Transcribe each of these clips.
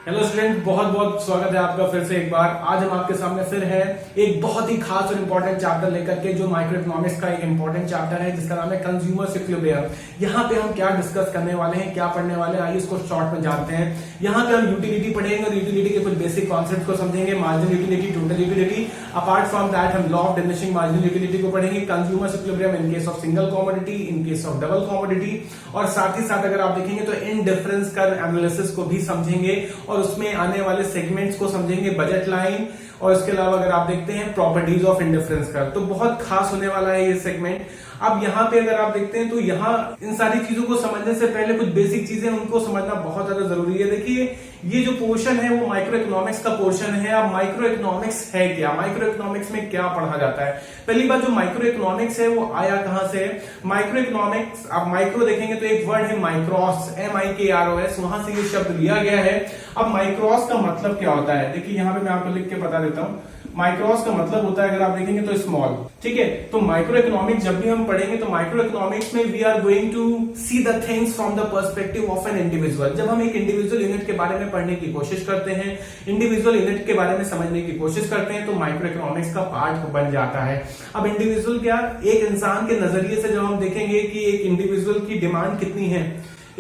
Hello student, बहुत बहुत स्वागत है आपका फिर से एक बार। आज हम आपके सामने फिर है एक बहुत ही खास और इंपॉर्टेंट चैप्टर लेकर के, जो माइक्रो इकोनॉमिक्स का एक इंपॉर्टेंट चैप्टर है जिसका नाम है कंज्यूमर इक्विलिब्रियम। यहाँ पे हम क्या डिस्कस करने वाले हैं, क्या पढ़ने वाले हैं, आइए इसको शॉर्ट में जानते हैं। यहाँ पे हम यूटिलिटी पढ़ेंगे और यूटिलिटी के कुछ बेसिक कॉन्सेप्ट को समझेंगे, marginal utility, total utility. Apart from that हम law of diminishing marginal utility को पढ़ेंगे, consumer equilibrium in case of single commodity, in case of double commodity, और साथ ही साथ अगर आप देखेंगे तो इनडिफरेंस कर्व एनालिसिस को भी समझेंगे और उसमें आने वाले सेगमेंट्स को समझेंगे, बजट लाइन, और इसके अलावा अगर आप देखते हैं प्रॉपर्टीज ऑफ इंडिफरेंस कर्व। तो बहुत खास होने वाला है ये सेगमेंट। अब यहाँ पे अगर आप देखते हैं तो यहाँ इन सारी चीजों को समझने से पहले कुछ बेसिक चीजें उनको समझना बहुत ज्यादा जरूरी है। देखिए, ये जो पोर्शन है वो माइक्रो इकोनॉमिक्स का पोर्शन है। अब माइक्रो इकोनॉमिक्स है क्या, माइक्रो इकोनॉमिक्स में क्या पढ़ा जाता है? पहली बात, जो माइक्रो इकोनॉमिक्स है वो आया कहां से? माइक्रो इकोनॉमिक्स, आप माइक्रो देखेंगे तो एक वर्ड है माइक्रोस, MIKROS, वहां से ये शब्द लिया गया है। अब माइक्रोस का मतलब क्या होता है? देखिए यहाँ पे मैं आपको लिख के बता देता हूं। माइक्रोस का मतलब होता है, अगर आप देखेंगे तो स्मॉल, ठीक है। तो माइक्रो इकोनॉमिक्स जब भी हम पढ़ेंगे तो माइक्रो इकोनॉमिक्स में we are going to see the things from the perspective of an individual. जब हम एक इंडिविजुअल यूनिट के बारे में पढ़ने की कोशिश करते हैं, इंडिविजुअल यूनिट के बारे में समझने की कोशिश करते हैं, तो माइक्रो इकोनॉमिक्स का पार्ट बन जाता है। अब इंडिविजुअल क्या, एक इंसान के नजरिए से जब हम देखेंगे कि एक इंडिविजुअल की डिमांड कितनी है,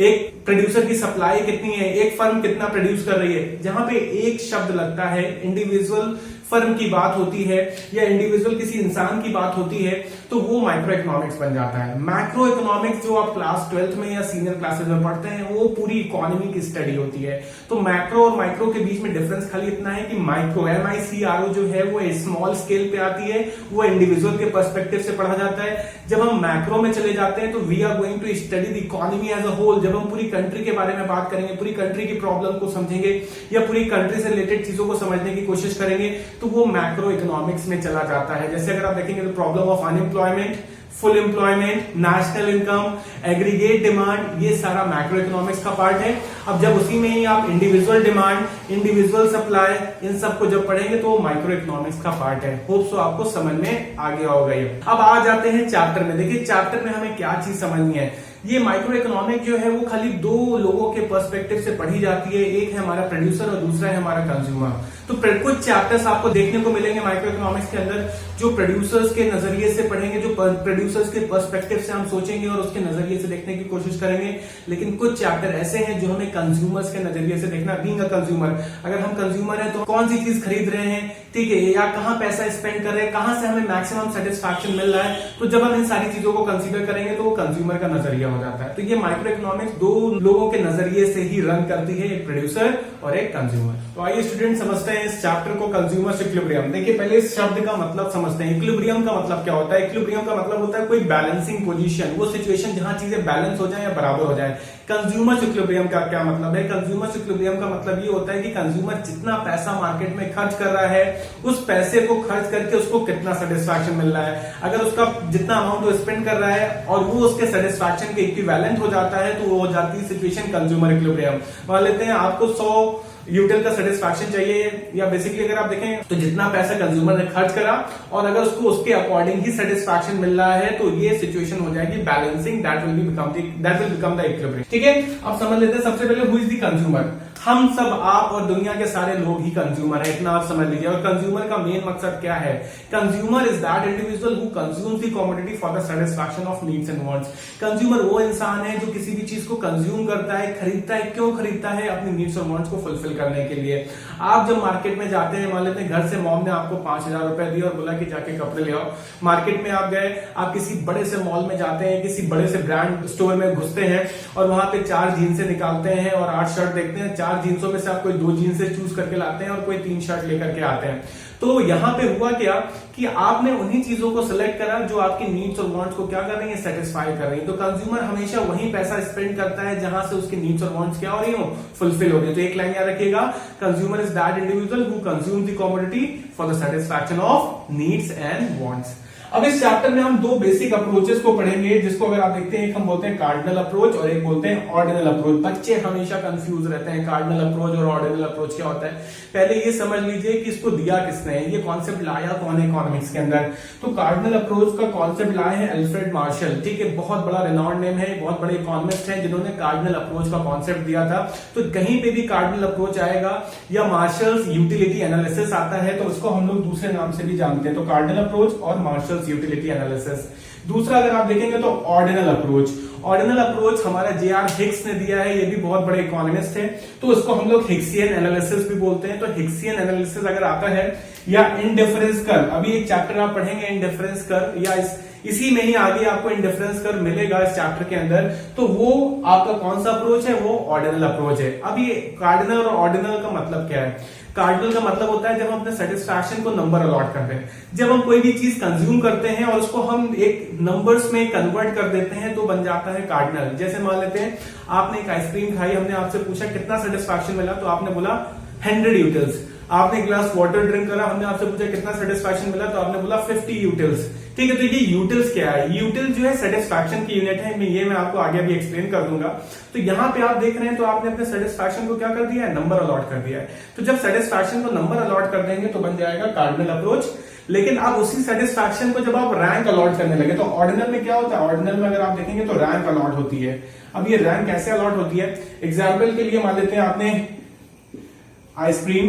एक प्रोड्यूसर की सप्लाई कितनी है, एक फर्म कितना प्रोड्यूस कर रही है, जहां पे एक शब्द लगता है इंडिविजुअल फर्म की बात होती है या इंडिविजुअल किसी इंसान की बात होती है, तो वो माइक्रो इकोनॉमिक्स बन जाता है। मैक्रो इकोनॉमिक्स जो आप क्लास 12th में या सीनियर क्लासेस में पढ़ते हैं, वो पूरी इकोनॉमी की स्टडी होती है। तो मैक्रो और माइक्रो के बीच में डिफरेंस खाली इतना है कि माइक्रो, MICRO जो है वो स्मॉल स्केल पे आती है, वो इंडिविजुअल के पर्सपेक्टिव से पढ़ा जाता है। जब हम मैक्रो में चले जाते हैं तो we are going to study the economy as a whole. जब हम पूरी कंट्री के बारे में बात करेंगे, पूरी कंट्री की प्रॉब्लम को समझेंगे या पूरी कंट्री से रिलेटेड चीजों को समझने की कोशिश करेंगे, तो वो मैक्रो इकोनॉमिक्स में चला जाता है। जैसे अगर आप देखेंगे तो problem of unemployment, full employment, national income, aggregate demand, ये सारा मैक्रो इकोनॉमिक्स का पार्ट है। अब जब उसी में ही आप इंडिविजुअल डिमांड, इंडिविजुअल सप्लाई, इन सबको जब पढ़ेंगे तो वो माइक्रो इकोनॉमिक्स का पार्ट है। होप सो आपको समझ में आ गया होगा ये। अब आ जाते हैं चैप्टर में। देखिए चैप्टर में हमें क्या चीज समझनी है। ये माइक्रो इकोनॉमिक जो है वो खाली दो लोगों के पर्सपेक्टिव से पढ़ी जाती है, एक है हमारा प्रोड्यूसर और दूसरा है हमारा कंज्यूमर। तो कुछ चैप्टर्स आपको देखने को मिलेंगे माइक्रो इकोनॉमिक्स के अंदर जो प्रोड्यूसर्स के नजरिए से पढ़ेंगे, जो प्रोड्यूसर्स के पर्सपेक्टिव से हम सोचेंगे और उसके नजरिए से देखने की कोशिश करेंगे। लेकिन कुछ चैप्टर ऐसे हैं जो हमें कंज्यूमर्स के नजरिए से देखना। बीइंग अ कंज्यूमर, अगर हम कंज्यूमर हैं तो कौन सी चीज खरीद रहे हैं, ठीक है, या कहां पैसा स्पेंड कर रहे हैं, कहां से हमें मैक्सिमम सेटिस्फैक्शन मिल रहा है, तो जब हम इन सारी चीजों को कंसीडर करेंगे तो वो कंज्यूमर का नजरिया हो जाता है। तो ये माइक्रो इकोनॉमिक्स दो लोगों के नजरिए से ही रन करती है, एक प्रोड्यूसर और एक कंज्यूमर। तो आइए स्टूडेंट समझते हैं इस चैप्टर को, कंज्यूमर इक्विलिब्रियम। देखिए पहले इस शब्द का मतलब समझते हैं। इक्विलिब्रियम का मतलब क्या होता है? इक्विलिब्रियम का मतलब होता है कोई बैलेंसिंग पोजीशन, वो सिचुएशन जहां चीजें बैलेंस हो जाए या बराबर हो जाए। कंज्यूमर इक्विलिब्रियम का क्या मतलब है? कंज्यूमर इक्विलिब्रियम का मतलब ये होता है कि कंज्यूमर जितना पैसा मार्केट में खर्च कर रहा है, उस पैसे को खर्च करके उसको कितना सेटिस्फैक्शन मिल रहा है। अगर उसका जितना अमाउंट वो स्पेंड कर रहा है और वो उसके सेटिस्फैक्शन के इक्विवेलेंट हो जाता है, तो वो हो जाती है सिचुएशन कंज्यूमर इक्विलिब्रियम। मान लेते हैं आपको 100 यूटिल का सेटिस्फैक्शन चाहिए, या बेसिकली अगर आप देखें तो जितना पैसा कंज्यूमर ने खर्च करा और अगर उसको उसके अकॉर्डिंग ही सेटिस्फैक्शन मिल रहा है, तो ये सिचुएशन हो जाएगी balancing, that will become the equilibrium. ठीक है, अब समझ लेते हैं सबसे पहले हु इज द कंज्यूमर। हम सब, आप और दुनिया के सारे लोग ही कंज्यूमर है, इतना आप समझ लीजिए। और कंज्यूमर का मेन मकसद क्या है? Consumer is that individual who consumes the commodity for the satisfaction of needs and wants. Consumer वो इंसान है जो किसी भी चीज को कंज्यूम करता है, खरीदता है। क्यों खरीदता है? अपनी नीड्स और वांट्स को फुलफिल करने के लिए। आप जब मार्केट में जाते हैं, मान लेते हैं घर से मॉम ने आपको 5000 रुपए दिए और बोला कि जाके कपड़े ले आओ। मार्केट में आप गए, आप किसी बड़े से मॉल में जाते हैं, किसी बड़े से ब्रांड स्टोर में घुसते हैं और वहां पे 4 जीन्स निकालते हैं और 8 शर्ट देखते हैं। 4 जीन्सों में से आप कोई 2 जीन्स चूज करके लाते हैं और कोई 3 शर्ट लेकर के आते हैं। तो यहां पे हुआ क्या कि आपने उन्हीं चीजों को सिलेक्ट करा जो आपकी नीड्स और वांट्स को क्या कर रही है, सेटिस्फाई कर रही है। तो कंज्यूमर हमेशा वही पैसा स्पेंड करता है जहां से उसकी नीड्स और वांट्स क्या हो रही हो, फुलफिल हो रही है। तो एक लाइन याद रखिएगा, consumer is that individual who consume the commodity for the satisfaction of needs and wants. अब इस चैप्टर में हम दो बेसिक अप्रोचेस को पढ़ेंगे, जिसको अगर आप देखते हैं एक हम बोलते हैं कार्डिनल अप्रोच और एक बोलते हैं ऑर्डिनल अप्रोच। बच्चे हमेशा कंफ्यूज रहते हैं कार्डिनल अप्रोच और ऑर्डिनल अप्रोच क्या होता है। पहले ये समझ लीजिए कि इसको दिया किसने है, ये कॉन्सेप्ट लाया कौन है इकोनॉमिक्स के अंदर। तो कार्डिनल अप्रोच का कॉन्सेप्ट लाए हैं अल्फ्रेड मार्शल, ठीक है, बहुत बड़ा रिनाउंड नेम है, बहुत बड़े इकोनॉमिस्ट हैं जिन्होंने कार्डिनल अप्रोच का कॉन्सेप्ट दिया था। तो कहीं पे भी कार्डिनल अप्रोच आएगा या मार्शल्स यूटिलिटी एनालिसिस आता है तो उसको हम लोग दूसरे नाम से भी जानते हैं। तो कार्डिनल अप्रोच और मार्शल्स यूटिलिटी एनालिसिस। दूसरा अगर आप देखेंगे तो ऑर्डिनल अप्रोच। ऑर्डिनल अप्रोच हमारा जे.आर. हिक्स ने दिया है, ये भी बहुत बड़े इकोनॉमिस्ट है, तो उसको हम लोग हिक्सियन एनालिसिस भी बोलते हैं। तो हिक्सियन एनालिसिस अगर आता है या इंडिफरेंस कर्व, अभी एक चैप्टर आप पढ़ेंगे इंडिफरेंस कर्व, या इसी में ही आगे आपको इंडिफरेंस कर्व मिलेगा इस चैप्टर के अंदर, तो वो आपका कौन सा अप्रोच है, वो ऑर्डिनल अप्रोच है। अब ये कार्डिनल और ऑर्डिनल का मतलब क्या है। कार्डिनल का मतलब होता है जब हम अपने सेटिस्फैक्शन को नंबर अलॉट करते हैं, जब हम कोई भी चीज कंज्यूम करते हैं और उसको हम एक नंबर्स में कन्वर्ट कर देते हैं तो बन जाता है कार्डिनल। जैसे मान लेते हैं आपने एक आइसक्रीम खाई, हमने आपसे पूछा कितना सेटिस्फैक्शन मिला, तो आपने बोला 100 यूटिल्स। आपने एक ग्लास वाटर ड्रिंक करा, हमने आपसे पूछा कितना सेटिस्फैक्शन मिला, तो आपने बोला 50 यूटिल्स। ठीक है, तो ये यूटिल्स क्या है, यूटिल जो है सेटिस्फैक्शन की यूनिट है, मैं आपको आगे भी एक्सप्लेन कर दूंगा। तो यहाँ पे आप देख रहे हैं तो आपने अपने सेटिस्फैक्शन को क्या कर दिया है, नंबर अलॉट कर दिया है। तो जब सेटिस्फैक्शन को नंबर अलॉट कर देंगे तो बन जाएगा कार्डिनल अप्रोच। लेकिन अब उसी सेटिस्फैक्शन को जब आप रैंक अलॉट करने लगे तो ऑर्डिनल में क्या होता है, ऑर्डिनल में अगर आप देखेंगे तो रैंक अलॉट होती है। अब ये रैंक कैसे अलॉट होती है, एग्जाम्पल के लिए मान लेते हैं आपने आइसक्रीम,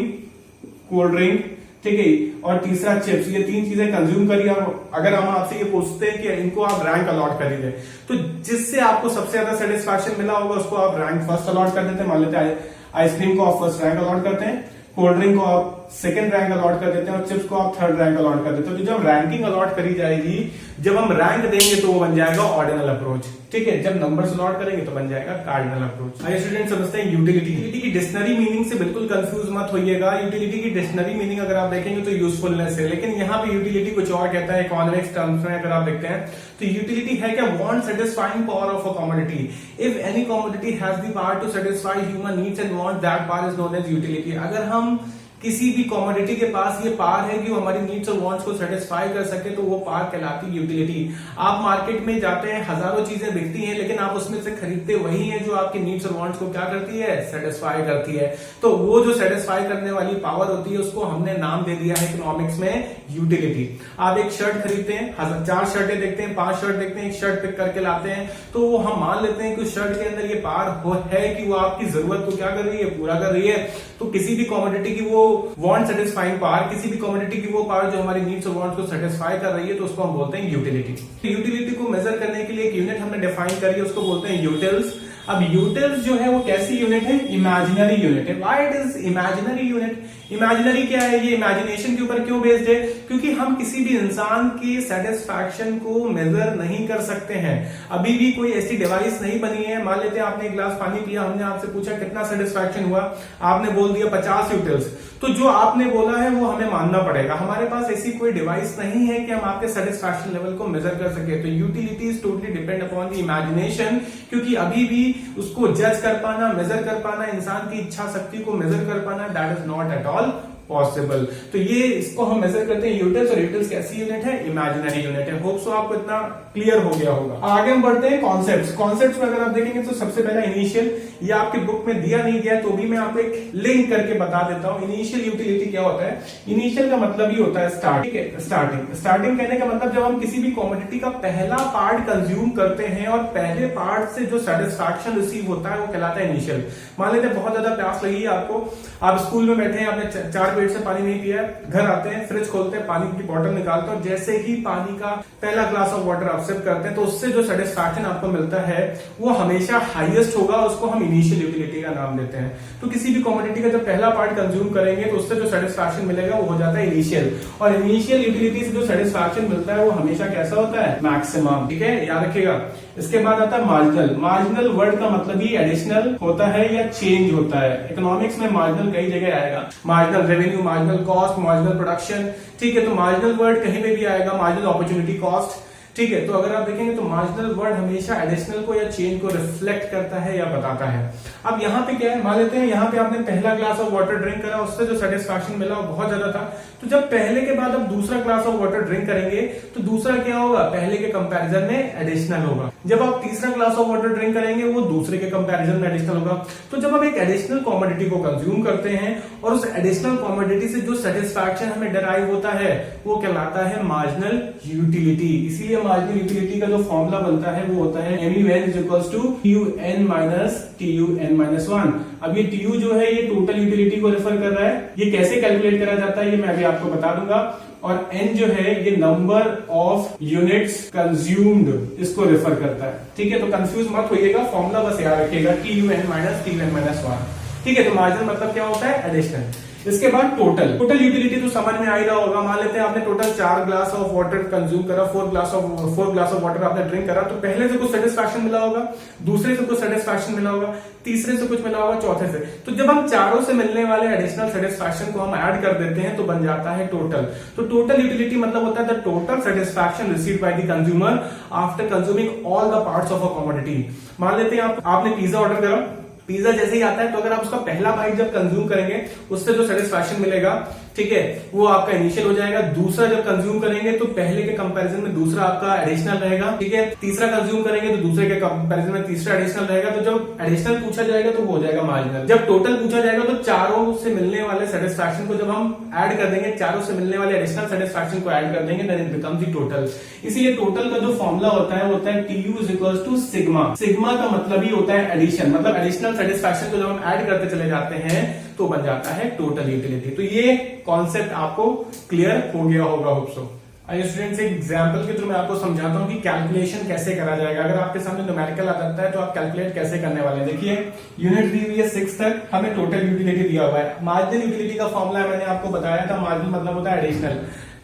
कोल्ड ड्रिंक, ठीक है, और तीसरा चिप्स, ये तीन चीजें कंज्यूम करी। और अगर हम आपसे ये पूछते हैं कि इनको आप रैंक अलॉट कर दीजिए, तो जिससे आपको सबसे ज्यादा सेटिस्फैक्शन मिला होगा उसको आप रैंक फर्स्ट अलॉट कर देते हैं। मान लेते हैं आइसक्रीम को आप फर्स्ट रैंक अलॉट करते हैं, कोल्ड ड्रिंक को आप सेकंड रैंक अलॉट कर देते हैं और चिप्स को आप थर्ड रैंक अलॉट कर देते हैं। तो जब रैंकिंग अलॉट करी जाएगी, जब हम रैंक देंगे तो वो बन जाएगा ऑर्डिनल अप्रोच। ठीक है, जब नंबर्स अलॉट करेंगे तो बन जाएगा कार्डिनल अप्रोच। आइए स्टूडेंट समझते हैं यूटिलिटी। यूटिलिटी की डिक्शनरी मीनिंग से बिल्कुल कंफ्यूज मत होइएगा। यूटिलिटी की डिक्शनरी मीनिंग अगर आप देखेंगे तो यूजफुलनेस है, लेकिन यहाँ पे यूटिलिटी कुछ और कहता है इकोनॉमिक्स टर्म्स में। अगर आप देखते हैं तो यूटिलिटी है क्या, want satisfying power of a commodity. If any commodity has the power to satisfy human needs and want, that power is known as utility. अगर हम किसी भी कमोडिटी के पास ये पावर है कि वो हमारी नीड्स और वांट्स को सेटिस्फाई कर सके तो वो पावर कहलाती है यूटिलिटी। आप मार्केट में जाते हैं, हजारों चीजें बिकती हैं, लेकिन आप उसमें से खरीदते वही है जो आपकी नीड्स और वांट्स को क्या करती है, सेटिस्फाई करती है। तो वो जो सेटिस्फाई करने वाली पावर होती है उसको हमने नाम दे दिया है इकोनॉमिक्स में यूटिलिटी। आप एक शर्ट खरीदते हैं, 4 शर्टें देखते हैं, 5 शर्ट देखते हैं, एक शर्ट पिक करके लाते हैं, तो वो हम मान लेते हैं कि उस शर्ट के अंदर ये पावर है कि वो आपकी जरूरत को क्या कर रही है, पूरा कर रही है। तो किसी भी कमोडिटी की वो वांट सेटिस्फाइंग पावर, किसी भी कमोडिटी की वो पावर जो हमारी नीड्स और वांट्स को सेटिस्फाई कर रही है, तो उसको हम बोलते हैं यूटिलिटी। यूटिलिटी को मेजर करने के लिए एक यूनिट हमने डिफाइन करी है, उसको बोलते हैं यूटिल्स। अब यूटिल्स जो है वो कैसी यूनिट है, इमेजिनरी यूनिट है। Why it is imaginary unit, imaginary क्या है, ये इमेजिनेशन के ऊपर क्यों बेस्ड है, क्योंकि हम किसी भी इंसान की सेटिस्फैक्शन को मेजर नहीं कर सकते हैं। अभी भी कोई ऐसी डिवाइस नहीं बनी है। मान लेते हैं आपने एक गिलास पानी पिया, हमने आपसे पूछा कितना सेटिस्फैक्शन हुआ, आपने बोल दिया 50 यूटिल्स। तो जो आपने बोला है वो हमें मानना पड़ेगा। हमारे पास ऐसी कोई डिवाइस नहीं है कि हम आपके सेटिस्फैक्शन लेवल को मेजर कर सके। तो utility is totally depend upon the imagination, क्योंकि अभी भी उसको जज कर पाना, मेजर कर पाना, इंसान की इच्छा शक्ति को मेजर कर पाना, that is not at all possible. तो ये इसको हम मेजर करते हैं यूटिल्स, और यूटिल्स कैसी यूनिट है, इमेजिनरी यूनिट है। होप सो आपको इतना क्लियर हो गया होगा। आगे हम बढ़ते हैं कॉन्सेप्ट्स। कॉन्सेप्ट्स में अगर आप देखेंगे तो सबसे पहला इनिशियल, ये आपके बुक में दिया नहीं गया तो भी मैं आपको एक लिंक करके बता देता हूं। इनिशियल यूटिलिटी क्या होता है, इनिशियल का मतलब ही होता है स्टार्ट। ठीक है, स्टार्टिंग। स्टार्टिंग कहने का मतलब जब हम किसी भी कमोडिटी का पहला पार्ट कंज्यूम करते हैं और पहले पार्ट से जो सेटिस्फैक्शन रिसीव होता है वो कहलाता है इनिशियल। मान लेते हैं बहुत ज्यादा प्यास लगी है आपको, आप स्कूल में बैठे हैं, आपने 4 पेट से पानी नहीं पिया, घर आते हैं, फ्रिज खोलते हैं, पानी की बोतल निकालते हैं, जैसे ही पानी का पहला ग्लास ऑफ वाटर आप सिप करते हैं तो उससे जो सेटिस्फैक्शन आपको मिलता है वो हमेशा हाईएस्ट होगा, उसको हम इनिशियल यूटिलिटी का नाम देते हैं। तो किसी भी कमोडिटी का जब पहला पार्ट कंज्यूम करेंगे तो उससे जो सेटिस्फैक्शन मिलेगा वो हो जाता है इनिशियल, और इनिशियल यूटिलिटी से जो सेटिस्फैक्शन मिलता है वो हमेशा कैसा होता है, मैक्सिमम। ठीक है, याद रखिएगा। इसके बाद आता है मार्जिनल। मार्जिनल वर्ड का मतलब ही एडिशनल होता है या चेंज होता है। इकोनॉमिक्स में मार्जिनल कई जगह आएगा, marginal revenue, marginal cost, marginal production. ठीक है, तो मार्जिनल वर्ड कहीं पे भी आएगा, मार्जिनल अपॉर्चुनिटी कॉस्ट। ठीक है, तो अगर आप देखेंगे तो मार्जिनल वर्ड हमेशा एडिशनल को या चेंज को रिफ्लेक्ट करता है या बताता है। अब यहाँ पे क्या है, मान लेते हैं यहाँ पे आपने पहला ग्लास ऑफ वाटर ड्रिंक करा, उससे जो सेटिस्फैक्शन मिला वो बहुत ज्यादा था। तो जब पहले के बाद अब दूसरा ग्लास ऑफ वाटर ड्रिंक करेंगे तो दूसरा क्या होगा, पहले के कंपैरिजन में एडिशनल होगा। जब आप तीसरा ग्लास ऑफ वाटर ड्रिंक करेंगे वो दूसरे के कंपैरिजन में एडिशनल होगा। तो जब हम एक एडिशनल कमोडिटी को कंज्यूम करते हैं और उस एडिशनल कमोडिटी से जो सेटिस्फैक्शन हमें डिराइव होता है वो कहलाता है मार्जिनल यूटिलिटी। इसीलिए मार्जिनल यूटिलिटी का जो फॉर्मूला बनता है वो होता है MUN = TUN - TUN - 1। अब ये TU जो है ये टोटल यूटिलिटी को रेफर कर रहा है। ये कैसे कैलकुलेट करा जाता है ये मैं अभी आपको बता दूंगा। और N जो है ये नंबर ऑफ यूनिट्स कंज्यूम्ड इसको रेफर करता है। ठीक है, तो कंफ्यूज मत होइएगा, फॉर्मूला बस याद रखिएगा TUN - TUN - 1। ठीक है, तो मार्जिन मतलब क्या होता है, एडिशनल। इसके बाद टोटल यूटिलिटी तो समझ में आ ही रहा होगा। मान लेते हैं आपने total 4 glass of water consume करा, 4 ग्लास ऑफ वाटर आपने ड्रिंक करा, तो पहले से कुछ सेटिस्फैक्शन मिला होगा, दूसरे से कुछ सेटिस्फैक्शन मिला होगा, तीसरे से कुछ मिला होगा, चौथे से। तो जब हम चारों से मिलने वाले एडिशनल सेटिस्फैक्शन को हम ऐड कर देते हैं तो बन जाता है टोटल। तो टोटल यूटिलिटी मतलब होता है the total satisfaction received by the consumer after consuming all the parts of a commodity. मान लेते हैं आपने पिज्जा ऑर्डर करा, पिज्जा जैसे ही आता है तो अगर आप उसका पहला बाइट जब कंज्यूम करेंगे उससे जो सेटिस्फैक्शन मिलेगा, ठीक है, वो आपका इनिशियल हो जाएगा। दूसरा जब कंज्यूम करेंगे तो पहले के कंपैरिजन में दूसरा आपका एडिशनल रहेगा। ठीक है, तीसरा कंज्यूम करेंगे तो दूसरे के कंपैरिजन में तीसरा एडिशनल रहेगा। तो जब एडिशनल पूछा जाएगा तो वो हो जाएगा मार्जिनल। जब टोटल पूछा जाएगा तो चारों से मिलने वाले सेटिस्फैक्शन को जब हम ऐड कर देंगे, चारों से मिलने वाले एडिशनल सेटिस्फैक्शन को ऐड कर देंगे, then it becomes the total. इसीलिए टोटल का जो फॉर्मूला होता है वो होता है TU = सिग्मा। सिग्मा का मतलब ही होता है एडिशन, मतलब एडिशनल सेटिस्फैक्शन को जब हम ऐड करते चले जाते हैं तो बन जाता है टोटल यूटिलिटी। तो ये कॉन्सेप्ट आपको क्लियर हो गया होगा, होप सो। आइए स्टूडेंट्स, एक एग्जांपल के थ्रू मैं आपको समझाता हूं कि कैलकुलेशन कैसे करा जाएगा। अगर आपके सामने न्यूमेरिकल आ जाता है तो आप कैलकुलेट कैसे करने वाले हैं। देखिए, यूनिट दी हुई है 6 तक, हमें टोटल यूटिलिटी दिया हुआ है। मार्जिनल यूटिलिटी का फॉर्मूला मैंने आपको बताया था, मार्जिन मतलब होता है एडिशनल।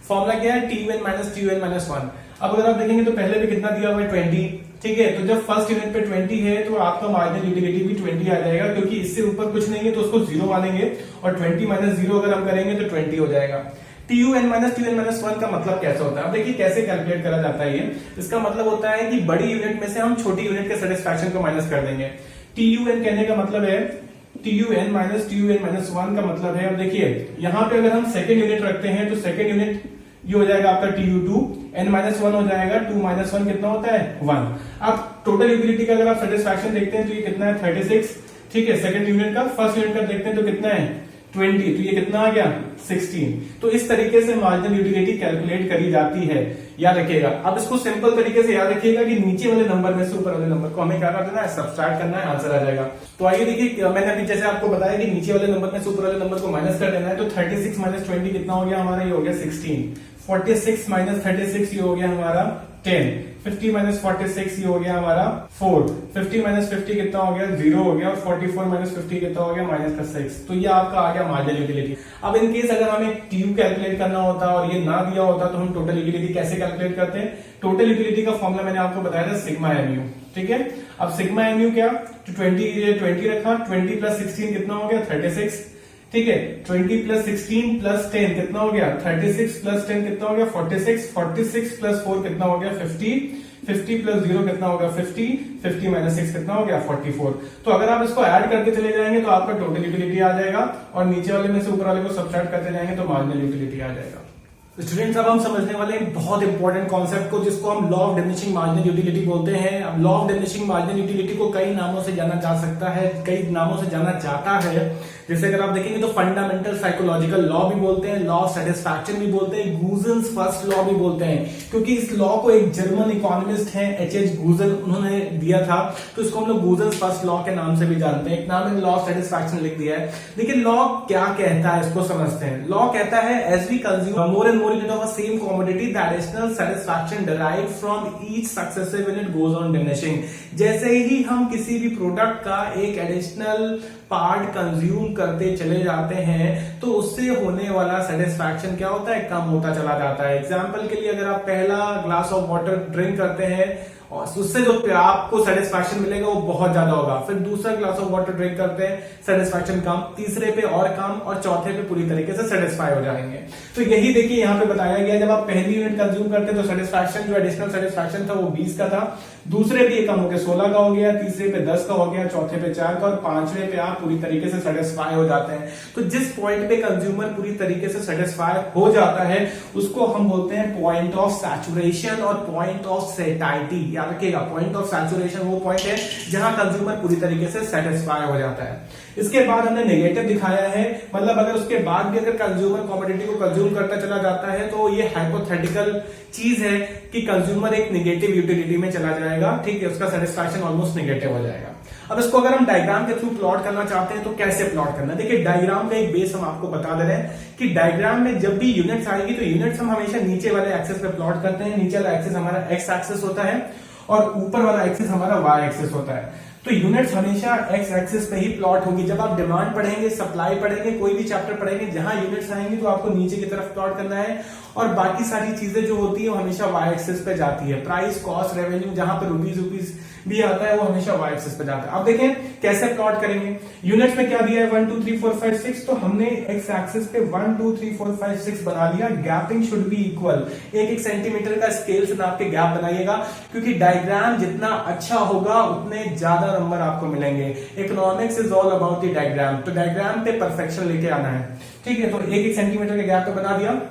फॉर्मूला क्या है, TUN - TUN - 1। अब अगर आप देखेंगे तो पहले भी कितना दिया हुआ है, 20। ठीक है, तो जब फर्स्ट यूनिट पे 20 है तो आपका मार्जिनल यूटिलिटी भी 20 आ जाएगा, क्योंकि इससे ऊपर कुछ नहीं है तो उसको 0 मानेंगे और 20 - 0 अगर हम करेंगे तो 20 हो जाएगा। TUN - TUN - 1 का मतलब कैसा होता है, अब देखिए कैसे कैलकुलेट करा जाता है ये। इसका मतलब होता है कि बड़ी यूनिट में से हम छोटी यूनिट के सेटिस्फैक्शन को माइनस कर देंगे। TUN कहने का मतलब है TUN - TUN - 1 का मतलब है, अब देखिए यहाँ पे अगर हम सेकेंड यूनिट रखते हैं तो सेकेंड यूनिट ये हो जाएगा आपका TU2, N-1 हो जाएगा, 2 - 1 कितना होता है, 1। अब टोटल यूटिलिटी का अगर आप सेटिस्फैक्शन देखते हैं तो ये कितना है, 36। ठीक है, सेकंड यूनिट का, फर्स्ट यूनिट का देखते हैं तो कितना है, 20। तो ये कितना आ गया, 16। तो इस तरीके से मार्जिनल यूटिलिटी कैलकुलेट करी जाती है, याद रखिएगा। अब इसको सिंपल तरीके से याद रखिएगा कि नीचे वाले नंबर में से ऊपर वाले नंबर को हमें क्या कर देना है, सब्सट्रैक्ट करना है, आंसर आ जाएगा। तो आइए देखिए, मैंने अभी जैसे आपको बताया कि नीचे वाले नंबर में से ऊपर वाले नंबर को माइनस कर देना है। तो 36 - 20 कितना हो गया हमारा, ये हो गया 16। 46 - 36 ये हो गया हमारा 10। 50 - 46 ये हो गया हमारा 4। 50 - 50 कितना हो गया, 0 हो गया। और 44 - 50 कितना हो गया, -6। तो ये आपका आ गया मार्जिनल यूटिलिटी। अब इन केस अगर हमें TU कैलकुलेट करना होता और ये ना दिया होता तो हम टोटल यूटिलिटी कैसे कैलकुलेट करते हैं। टोटल यूटिलिटी का फॉर्मूला मैंने आपको बताया था, सिग्मा MU। ठीक है, अब सिग्मा MU क्या, तो 20 रखा, 20 + 16 कितना हो गया, 36। ठीक है, 20 + 16 + 10 कितना हो गया, 36 + 10 कितना हो गया, 46। 46 + 4 कितना हो गया, 50। 50 + 0 कितना होगा, 50। 50 - 6 कितना हो गया, 44। तो अगर आप इसको ऐड करके चले जाएंगे तो आपका टोटल यूटिलिटी आ जाएगा, और नीचे वाले में से ऊपर वाले को सब्ट्रैक्ट करते जाएंगे तो मार्जिनल यूटिलिटी आ जाएगा। स्टूडेंट्स, अब हम समझने वाले हैं बहुत इंपॉर्टेंट कॉन्सेप्ट को, जिसको हम law of diminishing marginal utility बोलते हैं। अब law of diminishing marginal utility को कई नामों से जाना जा सकता है, कई नामों से जाना जाता है। जैसे अगर आप देखेंगे तो फंडामेंटल साइकोलॉजिकल लॉ भी बोलते हैं, लॉ ऑफ सेटिस्फैक्शन भी बोलते हैं, गूजन्स फर्स्ट लॉ भी बोलते हैं, क्योंकि इस लॉ को एक जर्मन इकोनॉमिस्ट हैं H.H. गूजन, उन्होंने दिया था। तो इसको हम लोग गूजन्स फर्स्ट लॉ के नाम से भी जानते हैं। एक नाम है लॉ ऑफ सेटिस्फैक्शन लिख दिया है। देखिए लॉ क्या कहता है, इसको समझते हैं। लॉ कहता है as we consume more and more unit of a same commodity the additional satisfaction derived from each successive unit goes on diminishing. जैसे ही हम किसी भी प्रोडक्ट का एक एडिशनल पार्ट कंज्यूम करते चले जाते हैं तो उससे होने वाला सेटिस्फैक्शन क्या होता है, कम होता चला जाता है। एग्जाम्पल के लिए अगर आप पहला ग्लास ऑफ वाटर ड्रिंक करते हैं और उससे जो आपको सेटिस्फैक्शन मिलेगा वो बहुत ज्यादा होगा। फिर दूसरा ग्लास ऑफ वाटर ड्रिंक करते हैं, सेटिस्फैक्शन कम, तीसरे पे और कम, और चौथे पे पूरी तरीके से सेटिस्फाई हो जाएंगे। तो यही देखिए यहाँ पे बताया गया, जब आप पहली यूनिट कंज्यूम करते हैं तो सेटिस्फैक्शन जो एडिशनल सेटिस्फैक्शन था वो 20 का था, दूसरे पे कम होकर 16 का हो गया, तीसरे पे 10 का हो गया, चौथे पे 4 का, और पांचवे पे आप पूरी तरीके से सेटिस्फाई हो जाते हैं। तो जिस पॉइंट पे कंज्यूमर पूरी तरीके से सेटिस्फाई हो जाता है उसको हम बोलते हैं पॉइंट ऑफ सैचुरेशन और पॉइंट ऑफ सेटाइटी। याद रखिएगा, पॉइंट ऑफ सैचुरेशन वो पॉइंट है जहां कंज्यूमर पूरी तरीके से सेटिस्फाई हो जाता है। इसके बाद हमने नेगेटिव दिखाया है, मतलब अगर उसके बाद भी अगर कंज्यूमर कमोडिटी को कंज्यूम करता चला जाता है तो ये हाइपोथेटिकल चीज है कि कंज्यूमर एक नेगेटिव यूटिलिटी में चला जाएगा, ठीक है, उसका सेटिस्फैक्शन ऑलमोस्ट नेगेटिव हो जाएगा। अब इसको अगर हम डायग्राम के थ्रू प्लॉट करना चाहते हैं तो कैसे प्लॉट करना है? देखिए, डायग्राम का एक बेस हम आपको बता दे रहे हैं कि डायग्राम में जब भी यूनिट्स आएगी तो यूनिट्स हम हमेशा नीचे वाले एक्सेस पे प्लॉट करते हैं। नीचे वाला एक्सेस हमारा एक्स एक्सेस होता है और ऊपर वाला एक्सेस हमारा वाई एक्सेस होता है। तो यूनिट्स हमेशा एक्स एक्सिस पे ही प्लॉट होगी। जब आप डिमांड पढ़ेंगे, सप्लाई पढ़ेंगे, कोई भी चैप्टर पढ़ेंगे, जहां यूनिट्स आएंगी तो आपको नीचे की तरफ प्लॉट करना है, और बाकी सारी चीजें जो होती है वो हमेशा वाई एक्सिस पे जाती है। प्राइस, कॉस्ट, रेवेन्यू, जहां पे रुपीज भी आता है वो हमेशा वाई एक्सिस पे जाता है। अब देखें कैसे प्लॉट करेंगे। यूनिट्स में क्या दिया है? 1 2 3 4 5 6, तो हमने एक्स एक्सिस पे 1 2 3 4 5 6 बना लिया। Gapping should be equal, 1 centimetre का स्केल से नाप के गैप बनाइएगा, क्योंकि डायग्राम जितना अच्छा होगा उतने ज्यादा नंबर आपको मिलेंगे। Economics is all about the diagram, तो डायग्राम पे परफेक्शन लेके आना है, ठीक है। तो 1 सेंटीमीटर के गैप पे बना दिया।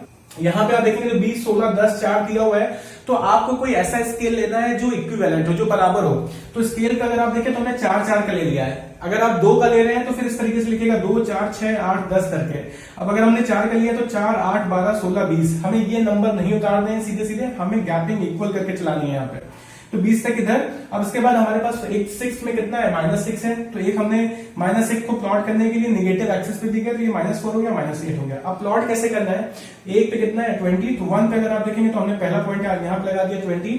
यहां पे आप देखेंगे तो 20 16 10 4 दिया हुआ है, तो आपको कोई ऐसा स्केल लेना है जो इक्विवेलेंट हो, जो बराबर हो। तो स्केल का अगर आप देखें तो हमने 4 4 का ले लिया है। अगर आप 2 का ले रहे हैं तो फिर इस तरीके से लिखेगा 2 4 6 8 10 करके। अब अगर हमने 4 का लिया तो 4 8 12 16 20, हमें ये नंबर नहीं उतारने हैं, सीधे सीधे हमें गैपिंग इक्वल करके चलानी है यहाँ पे। तो 20 तक इधर। अब इसके बाद हमारे पास एक 6 में कितना है? -6 है, तो एक हमने -6 को प्लॉट करने के लिए नेगेटिव एक्सिस पे दिया, तो ये -4 हो गया, -8 हो गया। अब प्लॉट कैसे करना है? एक पे कितना है? 20, तो 1 पे अगर आप देखेंगे तो हमने पहला पॉइंट यहाँ पे लगा दिया 20,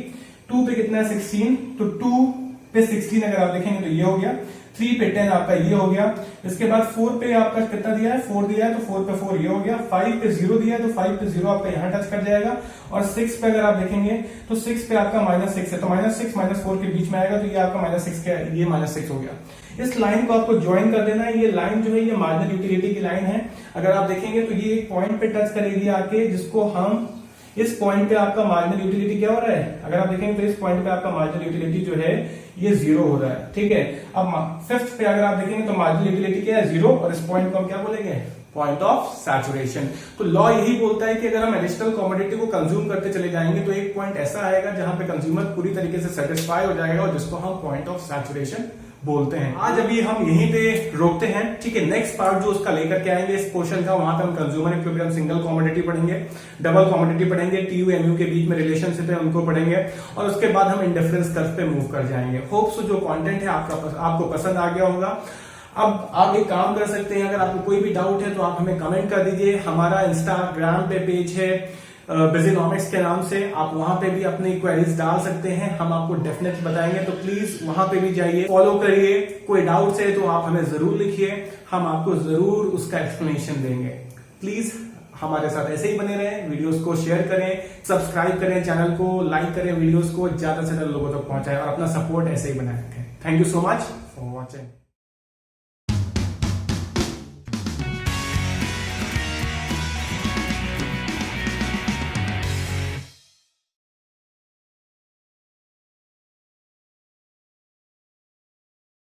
2 पे कितना है? 16, तो 2 पे 16 अगर आप देखेंगे तो ये हो गया, 3 पे 10 आपका ये हो गया। इसके बाद 4 पे आपका कितना दिया है? 4 दिया है, तो 4 पे 4 ये हो गया। 5 पे 0 दिया है, तो 5 पे 0 आपका यहाँ टच कर जाएगा। और 6 पे अगर आप देखेंगे तो 6 पे आपका -6 है, तो -6 -4 के बीच में आएगा, तो ये आपका -6 का ये -6 हो गया। इस लाइन को आपको ज्वाइन कर देना है। ये लाइन जो है ये मार्जिनल यूटिलिटी की लाइन है। अगर आप देखेंगे तो ये एक पॉइंट पे टच करेगी आके, जिसको हम इस पॉइंट पे आपका मार्जिनल यूटिलिटी क्या हो रहा है? अगर आप देखेंगे तो इस पॉइंट पे आपका मार्जिनल यूटिलिटी जो है ये 0 हो रहा है, ठीक है। अब 5th पे अगर आप देखेंगे तो मार्जिनल यूटिलिटी क्या है? 0, और इस पॉइंट को हम क्या बोलेंगे? Point of saturation. तो लॉ यही बोलता है कि अगर हम एडिशनल कमोडिटी को कंज्यूम करते चले जाएंगे तो एक पॉइंट ऐसा आएगा जहां पे कंज्यूमर पूरी तरीके से सेटिस्फाई हो जाएगा, और जिसको हम पॉइंट ऑफ सैचुरेशन बोलते हैं। आज अभी हम यहीं पे रोकते हैं, ठीक है। नेक्स्ट पार्ट जो उसका लेकर के आएंगे इस पोर्शन का, वहां पे हम कंज्यूमर इक्विलिब्रियम, सिंगल कमोडिटी पढ़ेंगे, डबल कमोडिटी पढ़ेंगे, टीयू एमयू के बीच में रिलेशनशिप है उनको पढ़ेंगे, और उसके बाद हम इंडिफरेंस कर्व पे मूव कर जाएंगे। होप्स जो कंटेंट है आपको पसंद आ गया होगा। अब आप एक काम कर सकते हैं, अगर आपको कोई भी डाउट है तो आप हमें कमेंट कर दीजिए। हमारा इंस्टाग्राम पे पेज है बिजीनॉमिक्स के नाम से, आप वहां पे भी अपनी क्वेरीज डाल सकते हैं, हम आपको डेफिनेटली बताएंगे। तो प्लीज वहां पे भी जाइए, फॉलो करिए। कोई डाउट्स है तो आप हमें जरूर लिखिए, हम आपको जरूर उसका एक्सप्लेनेशन देंगे। प्लीज हमारे साथ ऐसे ही बने रहें, वीडियोस को शेयर करें, सब्सक्राइब करें, चैनल को लाइक करें, वीडियोस को ज्यादा से ज्यादा लोगों तक पहुंचाएं, और अपना सपोर्ट ऐसे ही बनाए रखें। Thank you so much for watching.